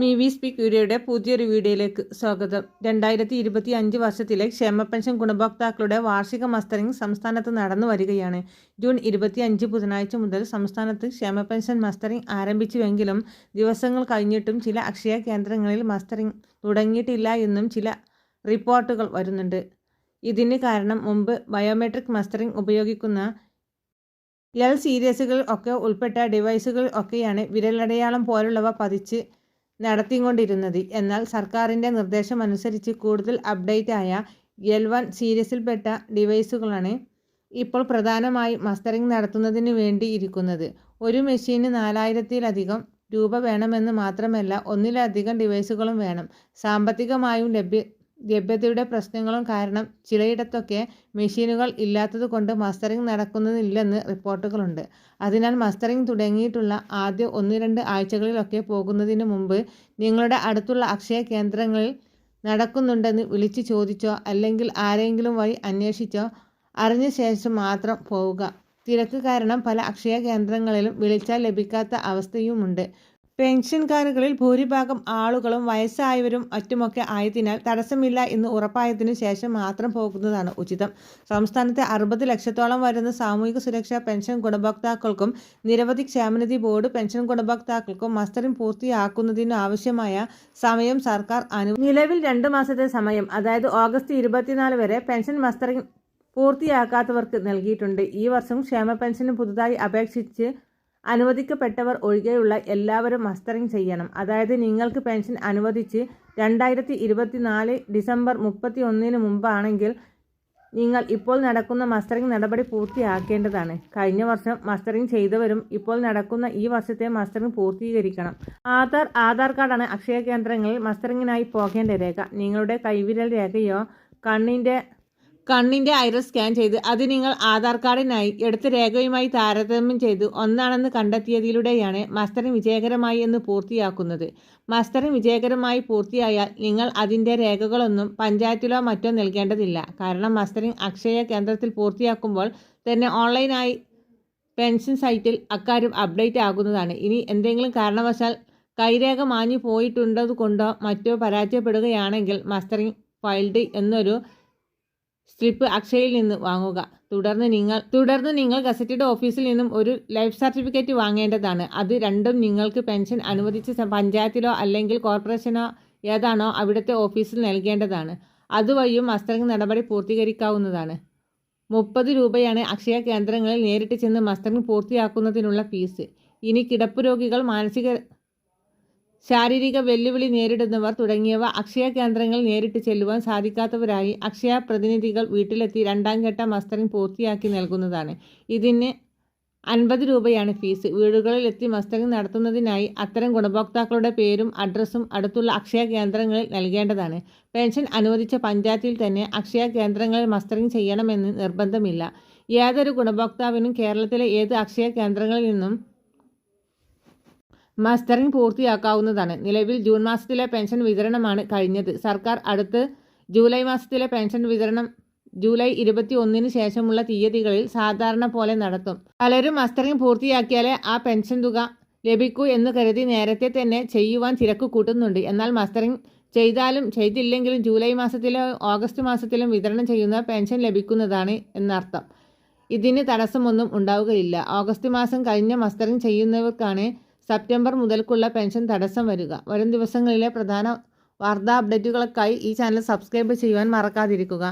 മീവി speak വീഡിയോയുടെ പുതിയൊരു വീഡിയോയിലേക്ക് സ്വാഗതം. 2025 വർഷത്തിലെ ക്ഷേമ പെൻഷൻ ഗുണഭോക്താക്കളുടെ വാർഷിക മസ്റ്ററിംഗ് സംസ്ഥാനത്ത് നടന്നു വരികയാണ്. ജൂൺ 25 ബുധനാഴ്ച മുതൽ സംസ്ഥാനത്ത് ക്ഷേമ പെൻഷൻ മസ്റ്ററിംഗ് ആരംഭിച്ചുവെങ്കിലും ദിവസങ്ങൾ കഴിഞ്ഞിട്ടും ചില അക്ഷയ കേന്ദ്രങ്ങളിൽ മസ്റ്ററിംഗ് തുടങ്ങിയിട്ടില്ല എന്നും ചില റിപ്പോർട്ടുകൾ വരുന്നുണ്ട്. ഇതിന് കാരണം മുമ്പ് ബയോമെട്രിക് മസ്റ്ററിംഗ് ഉപയോഗിക്കുന്ന എൽ സീരീസുകളിൽ ഒക്കെ ഉൾപ്പെട്ട ഡിവൈസുകളിൽ ഒക്കെയാണ് വിരലടയാളം പോലുള്ളവ പതിച്ച് നടത്തിക്കൊണ്ടിരുന്നത്. എന്നാൽ സർക്കാരിൻ്റെ നിർദ്ദേശമനുസരിച്ച് കൂടുതൽ അപ്ഡേറ്റ് ആയ L1 സീരീസിൽപ്പെട്ട ഡിവൈസുകളാണ് ഇപ്പോൾ പ്രധാനമായി മസ്റ്ററിംഗ് നടത്തുന്നതിന് വേണ്ടി ഇരിക്കുന്നത്. ഒരു മെഷീന് 4000-ലധികം രൂപ വേണമെന്ന് മാത്രമല്ല, ഒന്നിലധികം ഡിവൈസുകളും വേണം. സാമ്പത്തികമായും ലഭ്യതയുടെ പ്രശ്നങ്ങളും കാരണം ചിലയിടത്തൊക്കെ മെഷീനുകൾ ഇല്ലാത്തതുകൊണ്ട് മസ്റ്ററിംഗ് നടക്കുന്നില്ലെന്ന് റിപ്പോർട്ടുകളുണ്ട്. അതിനാൽ മസ്റ്ററിംഗ് തുടങ്ങിയിട്ടുള്ള ആദ്യ 1-2 ആഴ്ചകളിലൊക്കെ പോകുന്നതിന് മുമ്പ് നിങ്ങളുടെ അടുത്തുള്ള അക്ഷയ കേന്ദ്രങ്ങളിൽ നടക്കുന്നുണ്ടെന്ന് വിളിച്ചു ചോദിച്ചോ അല്ലെങ്കിൽ ആരെങ്കിലും വഴി അന്വേഷിച്ചോ അറിഞ്ഞ ശേഷം മാത്രം പോവുക. തിരക്ക് കാരണം പല അക്ഷയ കേന്ദ്രങ്ങളിലും വിളിച്ചാൽ ലഭിക്കാത്ത അവസ്ഥയുമുണ്ട്. പെൻഷൻകാരുകളിൽ ഭൂരിഭാഗം ആളുകളും വയസ്സായവരും മറ്റുമൊക്കെ ആയതിനാൽ തടസ്സമില്ല എന്ന് ഉറപ്പായതിനു ശേഷം മാത്രം പോകുന്നതാണ് ഉചിതം. സംസ്ഥാനത്തെ 60 ലക്ഷത്തോളം വരുന്ന സാമൂഹിക സുരക്ഷാ പെൻഷൻ ഗുണഭോക്താക്കൾക്കും നിരവധി ക്ഷേമനിധി ബോർഡ് പെൻഷൻ ഗുണഭോക്താക്കൾക്കും മസ്റ്ററിംഗ് പൂർത്തിയാക്കുന്നതിന് ആവശ്യമായ സമയം സർക്കാർ നിലവിൽ 2 മാസത്തെ സമയം, അതായത് ഓഗസ്റ്റ് 24 വരെ പെൻഷൻ മസ്റ്ററിംഗ് പൂർത്തിയാക്കാത്തവർക്ക് നൽകിയിട്ടുണ്ട്. ഈ വർഷം ക്ഷേമ പെൻഷന് പുതുതായി അപേക്ഷിച്ച് അനുവദിക്കപ്പെട്ടവർ ഒഴികെയുള്ള എല്ലാവരും മസ്റ്ററിംഗ് ചെയ്യണം. അതായത് നിങ്ങൾക്ക് പെൻഷൻ അനുവദിച്ച് 2024 ഡിസംബർ 31 മുമ്പാണെങ്കിൽ നിങ്ങൾ ഇപ്പോൾ നടക്കുന്ന മസ്റ്ററിംഗ് നടപടി പൂർത്തിയാക്കേണ്ടതാണ്. കഴിഞ്ഞ വർഷം മസ്റ്ററിംഗ് ചെയ്തവരും ഇപ്പോൾ നടക്കുന്ന ഈ വർഷത്തെ മസ്റ്ററിംഗ് പൂർത്തീകരിക്കണം. ആധാർ കാർഡാണ് അക്ഷയ കേന്ദ്രങ്ങളിൽ മസ്റ്ററിംഗിനായി പോകേണ്ട രേഖ. നിങ്ങളുടെ കൈവിരൽ രേഖയോ കണ്ണിൻ്റെ ഐറിസ് സ്കാൻ ചെയ്ത് അത് നിങ്ങൾ ആധാർ കാർഡിനായി എടുത്ത രേഖയുമായി താരതമ്യം ചെയ്ത് ഒന്നാണെന്ന് കണ്ടെത്തിയതിലൂടെയാണ് മസ്റ്ററിംഗ് വിജയകരമായി എന്ന് പൂർത്തിയാക്കുന്നത്. മസ്റ്ററിംഗ് വിജയകരമായി പൂർത്തിയായാൽ നിങ്ങൾ അതിൻ്റെ രേഖകളൊന്നും പഞ്ചായത്തിലോ മറ്റോ നൽകേണ്ടതില്ല. കാരണം മസ്റ്ററിംഗ് അക്ഷയ കേന്ദ്രത്തിൽ പൂർത്തിയാക്കുമ്പോൾ തന്നെ ഓൺലൈനായി പെൻഷൻ സൈറ്റിൽ അക്കാര്യം അപ്ഡേറ്റ് ആകുന്നതാണ്. ഇനി എന്തെങ്കിലും കാരണവശാൽ കൈരേഖ മാഞ്ഞു പോയിട്ടുണ്ടതുകൊണ്ടോ മറ്റോ പരാജയപ്പെടുകയാണെങ്കിൽ മസ്റ്ററിംഗ് ഫൈൽഡ് എന്നൊരു സ്ലിപ്പ് അക്ഷയയിൽ നിന്ന് വാങ്ങുക. തുടർന്ന് നിങ്ങൾ ഗസറ്റഡ് ഓഫീസിൽ നിന്നും ഒരു ലൈഫ് സർട്ടിഫിക്കറ്റ് വാങ്ങേണ്ടതാണ്. അത് രണ്ടും നിങ്ങൾക്ക് പെൻഷൻ അനുവദിച്ച പഞ്ചായത്തിലോ അല്ലെങ്കിൽ കോർപ്പറേഷനോ ഏതാണോ അവിടുത്തെ ഓഫീസിൽ നൽകേണ്ടതാണ്. അതുവഴിയും മസ്റ്ററിംഗ് നടപടി പൂർത്തീകരിക്കാവുന്നതാണ്. 30 രൂപയാണ് അക്ഷയ കേന്ദ്രങ്ങളിൽ നേരിട്ട് ചെന്ന് മസ്റ്ററിംഗ് പൂർത്തിയാക്കുന്നതിനുള്ള ഫീസ്. ഇനി കിടപ്പ് രോഗികൾ, ശാരീരിക വെല്ലുവിളി നേരിടുന്നവർ തുടങ്ങിയവ അക്ഷയ കേന്ദ്രങ്ങളിൽ നേരിട്ട് ചെല്ലുവാൻ സാധിക്കാത്തവരായി അക്ഷയ പ്രതിനിധികൾ വീട്ടിലെത്തി 2ാം ഘട്ട മസ്റ്ററിംഗ് പൂർത്തിയാക്കി നൽകുന്നതാണ്. ഇതിന് 50 രൂപയാണ് ഫീസ്. വീടുകളിൽ എത്തി മസ്റ്ററിംഗ് നടത്തുന്നതിനായി അത്തരം ഗുണഭോക്താക്കളുടെ പേരും അഡ്രസ്സും അടുത്തുള്ള അക്ഷയ കേന്ദ്രങ്ങളിൽ നൽകേണ്ടതാണ്. പെൻഷൻ അനുവദിച്ച പഞ്ചായത്തിൽ തന്നെ അക്ഷയ കേന്ദ്രങ്ങളിൽ മസ്റ്ററിംഗ് ചെയ്യണമെന്ന് നിർബന്ധമില്ല. ഏതൊരു ഗുണഭോക്താവിനും കേരളത്തിലെ ഏത് അക്ഷയ കേന്ദ്രങ്ങളിൽ നിന്നും മസ്റ്ററിംഗ് പൂർത്തിയാക്കാവുന്നതാണ്. നിലവിൽ ജൂൺ മാസത്തിലെ പെൻഷൻ വിതരണമാണ് കഴിഞ്ഞത്. സർക്കാർ അടുത്ത് ജൂലൈ മാസത്തിലെ പെൻഷൻ വിതരണം ജൂലൈ 21 ശേഷമുള്ള തീയതികളിൽ സാധാരണ പോലെ നടത്തും. പലരും മസ്റ്ററിംഗ് പൂർത്തിയാക്കിയാലേ ആ പെൻഷൻ തുക ലഭിക്കൂ എന്ന് കരുതി നേരത്തെ തന്നെ ചെയ്യുവാൻ തിരക്ക് കൂട്ടുന്നുണ്ട്. എന്നാൽ മസ്റ്ററിംഗ് ചെയ്താലും ചെയ്തില്ലെങ്കിലും ജൂലൈ മാസത്തിലോ ഓഗസ്റ്റ് മാസത്തിലും വിതരണം ചെയ്യുന്ന പെൻഷൻ ലഭിക്കുന്നതാണ് എന്നർത്ഥം. ഇതിന് തടസ്സമൊന്നും ഉണ്ടാവുകയില്ല. ഓഗസ്റ്റ് മാസം കഴിഞ്ഞ മസ്റ്ററിംഗ് ചെയ്യുന്നവർക്കാണ് സെപ്റ്റംബർ മുതൽക്കുള്ള പെൻഷൻ തടസ്സം വരിക. വരും ദിവസങ്ങളിലെ പ്രധാന വാർത്താ അപ്ഡേറ്റുകൾക്കായി ഈ ചാനൽ സബ്സ്ക്രൈബ് ചെയ്യുവാൻ മറക്കാതിരിക്കുക.